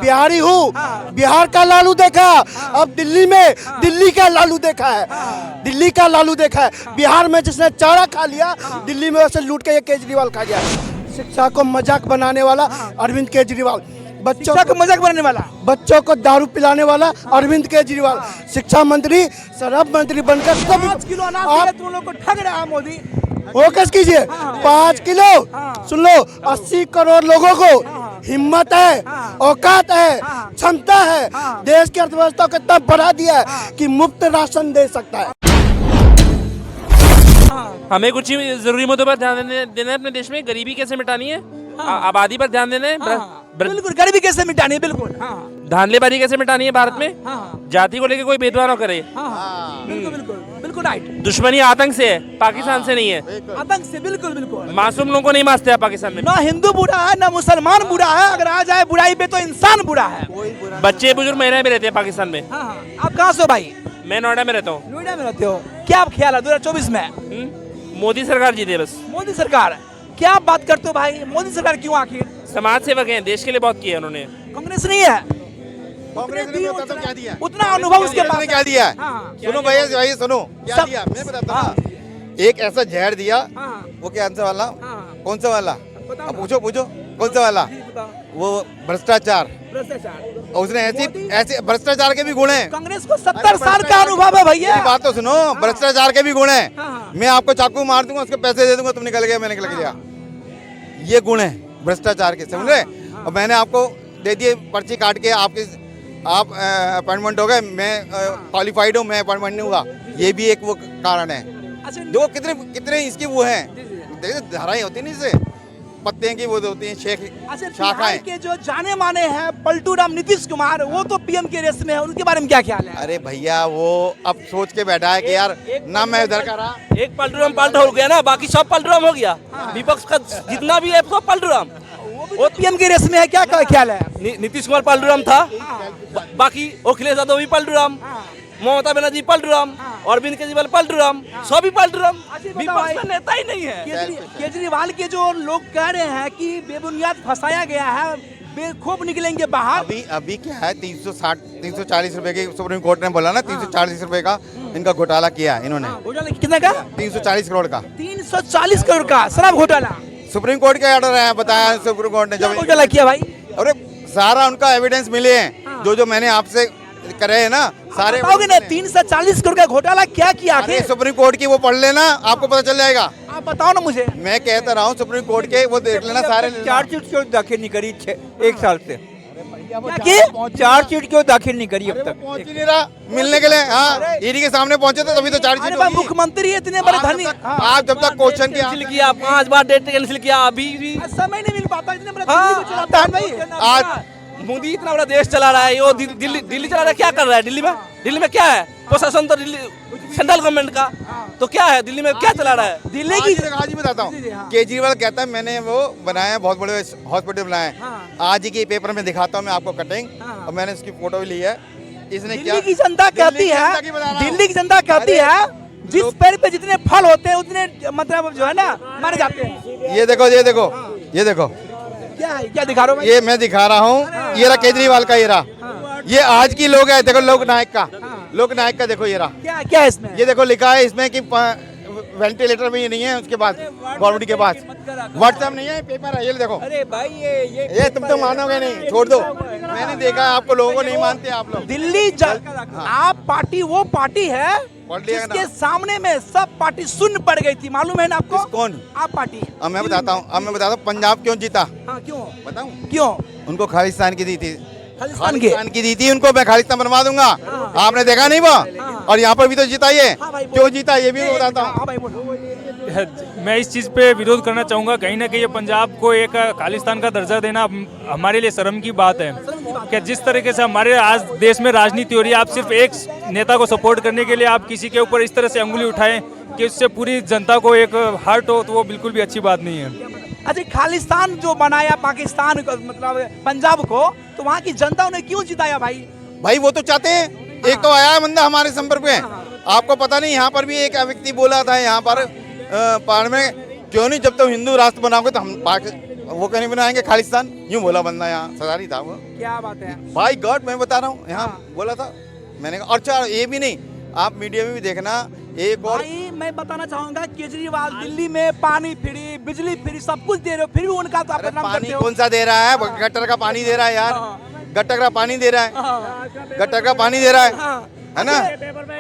बिहारी हूँ, बिहार का लालू देखा, अब दिल्ली में दिल्ली का लालू देखा है, दिल्ली का लालू देखा है। बिहार में जिसने चारा खा लिया, दिल्ली में वैसे लूट के ये केजरीवाल खा गया। शिक्षा को मजाक बनाने वाला अरविंद केजरीवाल, बच्चों को मजाक बनाने वाला, बच्चों को दारू पिलाने वाला अरविंद केजरीवाल, शिक्षा मंत्री, शराब मंत्री बनकर 5 किलो अनाज तुम लोग को ठग रहा है मोदी। फोकस कीजिए, 5 किलो, सुन लो, 80 करोड़ लोगों को हिम्मत है, औकात है, क्षमता है, देश की अर्थव्यवस्था को इतना बढ़ा दिया है कि मुफ्त राशन दे सकता है। हमें कुछ ही जरूरी मुद्दों पर ध्यान देना है अपने देश में। गरीबी कैसे मिटानी है, आबादी पर ध्यान देना है, बिल्कुल गरीबी कैसे मिटानी है, बिल्कुल धांधलेबाजी कैसे मिटानी है भारत में, जाति को लेकर कोई भेदभाव न करे, बिल्कुल बिल्कुल बिल्कुल राइट। दुश्मनी आतंक से है, पाकिस्तान से नहीं है, आतंक से, बिल्कुल बिल्कुल। मासूम लोगों को नहीं मारते हैं पाकिस्तान में। ना हिंदू बुरा है, ना मुसलमान बुरा है, अगर आ जाए बुराई पे तो इंसान बुरा है। बच्चे बुजुर्ग महिलाएं भी रहते हैं पाकिस्तान में। आप कहाँ से हो भाई? मैं नोएडा में रहता हूँ। नोएडा में रहते हो, क्या आप ख्याल है 2024 में? मोदी सरकार जीते बस। मोदी सरकार, क्या आप बात करते हो भाई? मोदी सरकार क्यों आखिर? समाज सेवक हैं, देश के लिए बहुत किया उन्होंने। कांग्रेस नहीं है, कांग्रेस ने बताता क्या दिया, उतना अनुभव उसके पास क्या दिया है? सुनो भैया भाई सुनो क्या सब- दिया, मैं बताता हूँ ना। एक ऐसा जहर दिया, वो क्या आंसर वाला, कौन सा वाला, अब पूछो पूछो कौन सा वाला, वो भ्रष्टाचार। और उसने ऐसे भ्रष्टाचार के भी गुण हैं। कांग्रेस को 70 साल का अनुभव है भैया। मेरी बात तो सुनो, भ्रष्टाचार के भी गुण हैं। मैं आपको चाकू मार दूंगा, उसके पैसे दे दूंगा, तुम निकल गया, मैं निकल गया, ये गुण है भ्रष्टाचार के, समझ रहे? और मैंने आपको दे दिए पर्ची काट के, आप अपॉइंटमेंट हो गए, मैं क्वालिफाइड हूँ, मैं अपॉइंटमेंट नहीं हुआ, ये भी एक वो कारण है। जो कितने कितने इसकी वो हैं, धाराएं होती नहीं, इससे पत्ते की वो होती हैं, शाखाएं के जो जाने माने हैं पलटू राम नीतीश कुमार, वो तो पीएम के रेस में है, उनके बारे में क्या ख्याल है? अरे भैया वो अब सोच के बैठा है कि यार ना मैं इधर का रहा, एक पलटूराम पलटू हो गया ना, बाकी सब पलटूराम हो गया। विपक्ष का जितना भी है सब पलटूराम। वो पीएम के रेस में है, क्या ख्याल है? नीतीश कुमार पलटूराम था, बाकी अखिलेश यादव भी पलटूराम, ममता बनर्जी पलटूराम, अरविंद केजरीवाल पलटूराम, सभी पलटूराम। विपक्ष का नेता ही नहीं है। केजरीवाल के जो लोग कह रहे हैं कि बेबुनियाद फंसाया गया है, बेखौफ निकलेंगे बाहर। अभी क्या है, 340 रुपए की सुप्रीम कोर्ट ने बोला ना, 340 रुपए का इनका घोटाला किया इन्होंने। घोटाला कितने का? 340 करोड़ का। 340 करोड़ का शराब घोटाला, सुप्रीम कोर्ट का ऑर्डर है, बताया सुप्रीम कोर्ट ने। क्या जब घोटाला किया भाई? अरे सारा उनका एविडेंस मिले हैं, जो मैंने आपसे करे हैं ना सारे। बताओगे ना 340 करोड़ का घोटाला क्या किया? अरे सुप्रीम कोर्ट की वो पढ़ लेना, आपको पता चल जाएगा। आप बताओ ना मुझे। मैं कहता रहा हूँ सुप्रीम कोर्ट के वो देख लेना सारे। चार्जशीट क्यों दाखिल नहीं करी 1 साल से? चार्जशीट क्यों दाखिल नहीं करी अब तक? पहुंच ही नहीं रहा मिलने के लिए। हाँ, ईडी के सामने पहुंचे थे तभी तो चार्जशीट होगी। मुख्यमंत्री इतने बड़े धनी, आप जब तक क्वेश्चन कैंसिल किया, 5 बार डेट कैंसिल किया, अभी भी समय नहीं मिल पाता, इतने बड़े दिल्ली को चलाता है भाई। आज मोदी इतना बड़ा देश चला रहा है, वो दिल्ली चला रहा है, क्या कर रहा है दिल्ली में क्या है? प्रशासन तो दिल्ली सेंट्रल गवर्नमेंट का, तो क्या है दिल्ली में क्या चला रहा है? दिल्ली की आज ही बताता हूँ, केजरीवाल कहता है मैंने वो बनाया, बहुत बड़े हॉस्पिटल बनाए। आज ही के पेपर में दिखाता हूँ मैं आपको कटिंग, और मैंने इसकी फोटो भी ली है। इसने क्या, दिल्ली की जनता कहती है, दिल्ली की जनता कहती है जिस पेड़ पे जितने फल होते हैं उतने मतलब जो है ना मारे जाते हैं। ये देखो ये देखो ये देखो, क्या है, क्या दिखा रहे हो भाई? ये मैं दिखा रहा हूँ, ये रहा केजरीवाल का, ये रहा, ये आज की लोग है, देखो लोकनायक का देखो, ये रहा। क्या है इसमें? ये देखो लिखा है इसमें कि वेंटिलेटर भी नहीं है उसके पास, गवर्नमेंट के पास व्हाट्सएप नहीं है, पेपर है, ये देखो। अरे भाई ये तुम तो मानोगे नहीं, छोड़ दो, मैंने देखा है, आपको लोगों को नहीं मानते आप लोग। दिल्ली आप पार्टी वो पार्टी है जिसके सामने में सब पार्टी शून्य पड़ गई थी, मालूम है ना आपको? कौन? आप पार्टी। अब मैं बताता हूँ पंजाब क्यों जीता। हाँ, क्यों बताऊं? क्यों? उनको खालिस्तान की दी थी, खालिस्तान की दी थी उनको, मैं खालिस्तान बनवा दूंगा। आपने देखा नहीं वो? और यहाँ पर भी तो जीता ये, क्यों जीता ये भी मैं बताता हूँ। मैं इस चीज़ पे विरोध करना चाहूँगा, कहीं ना कहीं ये पंजाब को एक खालिस्तान का दर्जा देना हमारे लिए शर्म की बात है। कि जिस तरीके से हमारे आज देश में राजनीति हो रही है, आप सिर्फ एक नेता को सपोर्ट करने के लिए आप किसी के ऊपर इस तरह से अंगुली उठाएं कि उससे पूरी जनता को एक हर्ट हो, तो वो बिल्कुल भी अच्छी बात नहीं है। अच्छा, खालिस्तान जो बनाया पाकिस्तान को, मतलब पंजाब को, तो वहाँ की जनता ने क्यों जिताया भाई? भाई वो तो चाहते हैं, एक तो आया है बंदा हमारे संपर्क में, आपको पता नहीं, यहाँ पर भी एक व्यक्ति बोला था यहाँ पर पार्लियामेंट में, क्यों नहीं जब तुम हिंदू राष्ट्र बनाओगे तो हम वो कहीं बनाएंगे खालिस्तान, यूं बोला बंदा यहाँ सजारी था वो। क्या बात है। भाई गॉड मैं बता रहा हूँ यहाँ बोला था मैंने कहा। और अच्छा ये भी नहीं, आप मीडिया में भी देखना एक और भाई मैं बताना चाहूंगा केजरीवाल दिल्ली में पानी फ्री, बिजली फ्री, सब कुछ दे रहे हो, फिर भी उनका तो आप अरे बदनाम पानी करते हो। कौन सा दे रहा है? गटर का पानी दे रहा है यार, गटर का पानी दे रहा है, गटर का पानी दे रहा है ना?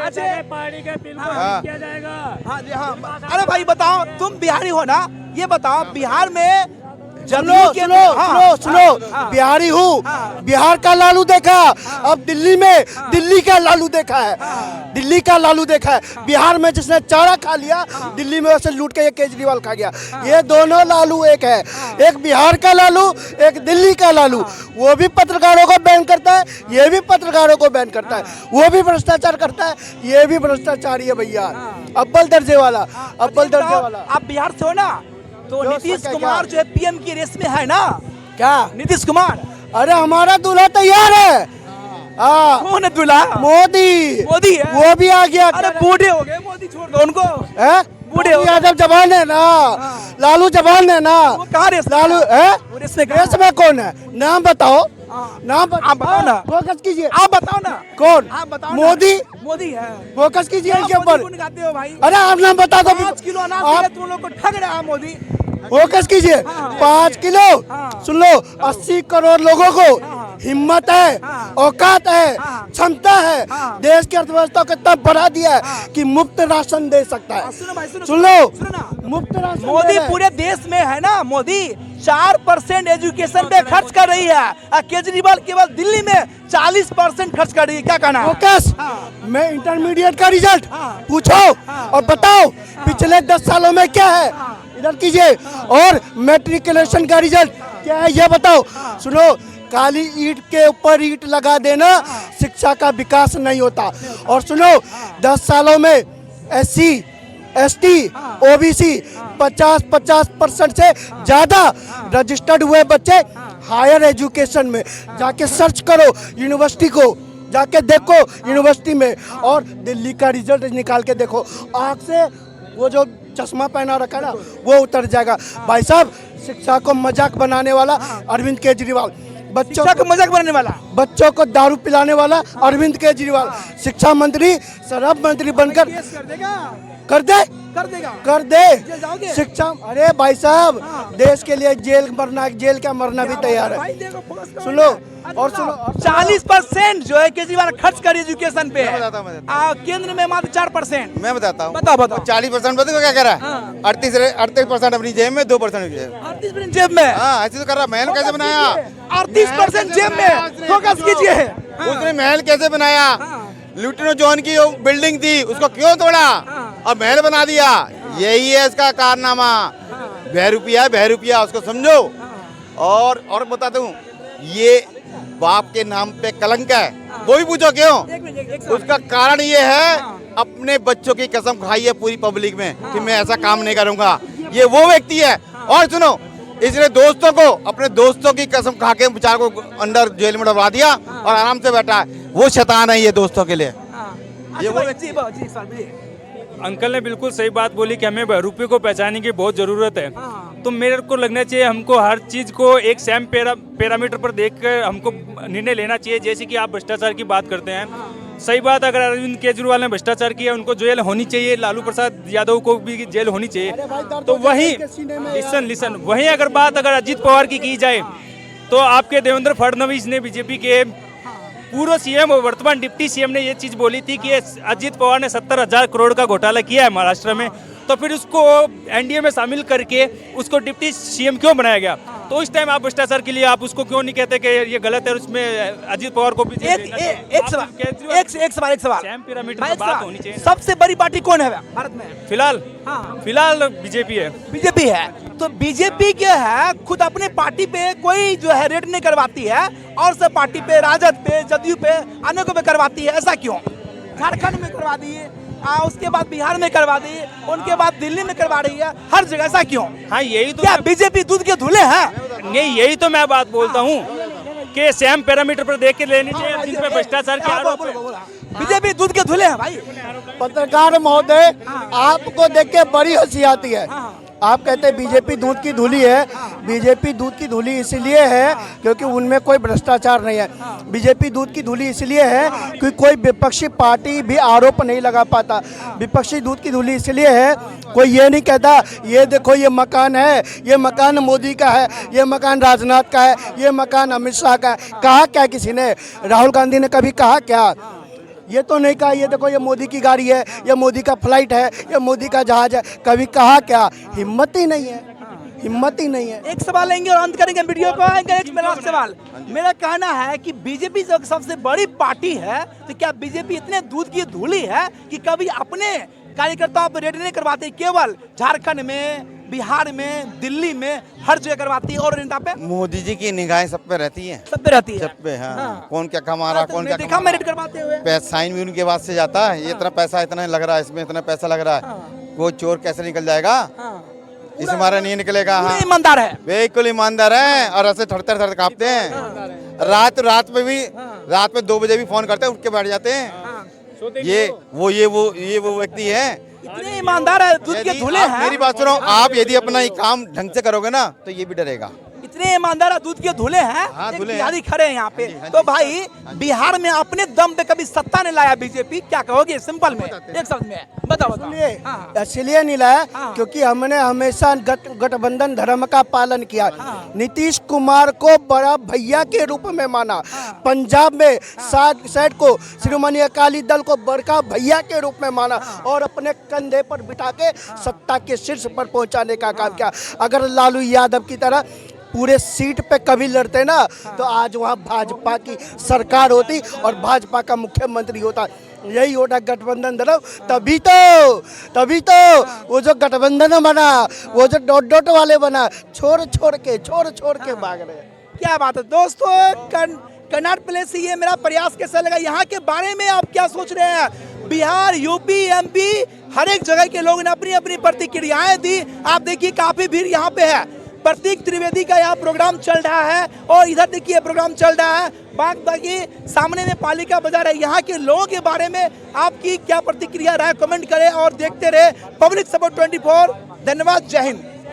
अच्छा पानी का बिल हाँ। किया जाएगा। हाँ जी हाँ। अरे भाई बताओ, तुम बिहारी हो ना, ये बताओ बिहार में सुनो सुनो सुनो सुनो, बिहारी हूँ, बिहार का लालू देखा, अब दिल्ली में दिल्ली का लालू देखा है, दिल्ली का लालू देखा है। बिहार में जिसने चारा खा लिया, दिल्ली में वैसे लूट के ये केजरीवाल खा गया। ये दोनों लालू एक है, एक बिहार का लालू, एक दिल्ली का लालू। वो भी पत्रकारों को बैन करता है, ये भी पत्रकारों को बैन करता है, वो भी भ्रष्टाचार करता है, ये भी भ्रष्टाचारी है भैया, अव्वल दर्जे वाला, अव्वल दर्जे वाला। आप बिहार से हो ना, तो जो नीतीश सके कुमार क्या? जो है पीएम की रेस में है ना, क्या? नीतीश कुमार। अरे हमारा दूल्हा तैयार है। हाँ, कौन है दूल्हा? मोदी, मोदी है। वो भी आ गया। अरे बूढ़े हो गए, मोदी छोड़ दो उनको। है? बूढ़े हो गए। यादव जवान है ना, लालू जवान है ना। वो कहाँ रेस में लालू है? है? वो रेस में कहाँ रेस में कौन है? नाम बताओ, नाम आप बताओ ना। फोकस कीजिए। आप बताओ ना। कौन? आप बताओ ना। मोदी। मोदी है। फोकस कीजिए क्या इनके मोदी ऊपर। गुण गाते हो भाई? अरे आप नाम बता दो। 5 किलो अनाज आप दिया तुम लोग को, ठग रहा है मोदी। फोकस कीजिए। 5 किलो, सुन लो, 80 करोड़ लोगों को हिम्मत है, औकात है, क्षमता है, देश की अर्थव्यवस्था को इतना बढ़ा दिया है कि मुफ्त राशन दे सकता है। सुनो भाई, सुनो सुन लो, सुनो ना। मुफ्त राशन दे मोदी रहा है। पूरे देश में है ना, मोदी 4% एजुकेशन पे खर्च कर रही है, और केजरीवाल केवल दिल्ली में 40% खर्च कर रही है। क्या कहना है? फोकस। मैं इंटरमीडिएट का रिजल्ट पूछो और बताओ पिछले 10 सालों में क्या है, इधर कीजिए। और मैट्रिकुलेशन का रिजल्ट क्या है ये बताओ। सुनो, काली ईंट के ऊपर ईंट लगा देना शिक्षा का विकास नहीं होता। और सुनो, 10 सालों में SC ST OBC 50% से ज्यादा रजिस्टर्ड हुए बच्चे हायर एजुकेशन में। जाके सर्च करो यूनिवर्सिटी को, जाके देखो यूनिवर्सिटी में, और दिल्ली का रिजल्ट निकाल के देखो। आँख से वो जो चश्मा पहना रखा है ना, वो उतर जाएगा। भाई साहब, शिक्षा को मजाक बनाने वाला अरविंद केजरीवाल, बच्चों शिक्षा को मजाक बनाने वाला, बच्चों को दारू पिलाने वाला अरविंद केजरीवाल, शिक्षा मंत्री शराब मंत्री बनकर केस कर देगा, कर दे, कर देगा, कर जेल दे जाओगे? शिक्षा। अरे भाई साहब, देश के लिए जेल मरना, जेल क्या मरना भी तैयार है। भाई देखो, फोकस करो। सुनो अच्छा, और सुनो, 40% जो है केजरीवाल खर्च कर एजुकेशन पे मैं है, बताता हूँ, केंद्र में मात्र 4%। मैं बताता हूँ। बताओ बताओ। 40% बताओ क्या कर रहा है? 38% अपनी जेब में, 2% जेब में। 38% जेब में, हाँ ऐसे तो कर रहा। महल कैसे बनाया? 38% जेब में। फोकस कीजिए। उसने महल कैसे बनाया? लुटिनो जोन की जो बिल्डिंग थी उसको क्यों तोड़ा और महल बना दिया? यही है इसका कारनामा। बहरूपिया उसको समझो। और बता दूं, ये बाप के नाम पे कलंक है। वो भी पूछो क्यों? उसका कारण ये है, अपने बच्चों की कसम खाई है पूरी पब्लिक में कि मैं ऐसा काम नहीं करूंगा। ये वो व्यक्ति है। और सुनो, इसने दोस्तों को, अपने दोस्तों की कसम खा के बेचार को अंदर जेल में डलवा दिया और आराम से बैठा है। वो शैतान है ये दोस्तों के लिए। ये वो जी सर जी। अंकल ने बिल्कुल सही बात बोली कि हमें बहरूपी को पहचानने की बहुत ज़रूरत है। तो मेरे को लगना चाहिए हमको हर चीज़ को एक सेम पैरामीटर पर देखकर हमको निर्णय लेना चाहिए। जैसे कि आप भ्रष्टाचार की बात करते हैं, सही बात, अगर अरविंद केजरीवाल ने भ्रष्टाचार किया उनको जेल होनी चाहिए, लालू प्रसाद यादव को भी जेल होनी चाहिए। तो वहीं लिसन वहीं अगर बात अगर अजीत पवार की जाए तो आपके देवेंद्र फडणवीस ने, बीजेपी के पूर्व सीएम और वर्तमान डिप्टी सीएम ने ये चीज बोली थी कि अजीत पवार ने 70,000 करोड़ का घोटाला किया है महाराष्ट्र में, तो फिर उसको एनडीए में शामिल करके उसको डिप्टी सीएम क्यों बनाया गया? तो इस टाइम आप भ्रष्टाचार के लिए आप उसको क्यों नहीं कहते कि ये गलत है और उसमें अजीत पवार को भी एक सवाल सेम पिरामिड में बात होनी चाहिए। सबसे बड़ी पार्टी कौन है भारत में? फिलहाल बीजेपी है। बीजेपी है। तो बीजेपी क्या है, खुद अपने पार्टी पे कोई जो है रेड नहीं करवाती है, और सब पार्टी पे, राजद पे, जदयू पे, अनेकों पे करवाती है। ऐसा क्यों? झारखंड में करवा दी, उसके बाद बिहार में करवा दी, उनके बाद दिल्ली में करवा रही है, हर जगह। ऐसा क्यों? हाँ, यही तो क्या बीजेपी दूध के धुले हैं? नहीं, यही तो मैं बात बोलता हूँ कि सेम पैरामीटर पर देख के लेनी चाहिए। जिन पे भ्रष्टाचार के आरोप है, बीजेपी दूध के धुले हैं भाई। पत्रकार महोदय, आपको देख के बड़ी हंसी आती है। आप कहते हैं बीजेपी दूध की धूली है। बीजेपी दूध की धूली इसलिए है क्योंकि उनमें कोई भ्रष्टाचार नहीं है। बीजेपी दूध की धूली इसलिए है कि कोई विपक्षी पार्टी भी आरोप नहीं लगा पाता। विपक्षी दूध की धूली इसलिए है, कोई ये नहीं कहता ये देखो ये मकान है, ये मकान मोदी का है, ये मकान राजनाथ का है, ये मकान अमित शाह का है। कहा क्या किसी ने? राहुल गांधी ने कभी कहा क्या? ये तो नहीं कहा ये देखो ये मोदी की गाड़ी है, ये मोदी का फ्लाइट है, ये मोदी का जहाज है। कभी कहा क्या? हिम्मत ही नहीं है, हिम्मत ही नहीं है। एक सवाल लेंगे और अंत करेंगे वीडियो को। एक मेरा सवाल, मेरा कहना है कि बीजेपी जो सबसे बड़ी पार्टी है, तो क्या बीजेपी इतने दूध की धूली है कि कभी अपने कार्यकर्ताओं पर रेड नहीं करवाती? केवल झारखंड में, बिहार में, दिल्ली में हर जगह करवाती है। और नेता पे मोदी जी की निगाहें सब पे रहती हैं, सब पे रहती है। सब पे। हाँ, कौन क्या कमा रहा, कौन क्या देखा मैं रेड करवाते हुए। पैसा साइन भी उनके बाद से जाता है। ये इतना पैसा इतना लग रहा है, इसमें इतना पैसा लग रहा है। वो चोर कैसे निकल जाएगा? इस हमारा नहीं निकलेगा। हाँ, ईमानदार है, बिल्कुल ईमानदार है। और ऐसे थरथर थर कांपते हैं। रात में 2 बजे भी फोन करते हैं, उठ के बैठ जाते हैं। ये वो व्यक्ति है, इतने ईमानदार है, दूध के धुले आप हैं। मेरी बात सुनो, आप यदि अपना ये काम ढंग से करोगे ना तो ये भी डरेगा। इतने ईमानदार है, दूध के धुले हैं। हाँ, एक धुले हैं। बिहारी खड़े हैं यहाँ पे। हाँ जी, हाँ तो जी। भाई बिहार में अपने दम पे कभी सत्ता नहीं लाया बीजेपी, क्या कहोगे सिंपल में, एक शब्द में बताओ? इसलिए नहीं लाया हाँ। क्योंकि हमने हमेशा गठबंधन धर्म का पालन किया। नीतीश कुमार को बड़ा भैया के रूप में माना। पंजाब में साइड को शिरोमणि अकाली दल को बड़का भैया के रूप में माना और अपने कंधे पर बिठा के सत्ता के शीर्ष पर पहुंचाने का काम किया। अगर लालू यादव की तरह पूरे सीट पे कभी लड़ते ना तो आज वहाँ भाजपा की सरकार होती और भाजपा का मुख्यमंत्री होता। यही होता गठबंधन धर्म। तभी तो वो जो गठबंधन बना, वो जो डॉट वाले बना, छोड़ छोड़ के भाग रहे हैं। क्या बात है दोस्तों, कन्नाट प्लेस से ये मेरा प्रयास कैसा लगा, यहाँ के बारे में आप क्या सोच रहे हैं? बिहार, यूपी, एमपी हर एक जगह के लोगों ने अपनी अपनी प्रतिक्रियाएं दी। आप देखिए काफी भीड़ यहाँ पे है। प्रतीक त्रिवेदी का यहाँ प्रोग्राम चल रहा है और इधर देखिए प्रोग्राम चल रहा है बाकी सामने में पालिका बाजार है। यहाँ के लोगों के बारे में आपकी क्या प्रतिक्रिया रहा है, कमेंट करें और देखते रहे पब्लिक सपोर्ट 24। धन्यवाद, जय हिंद।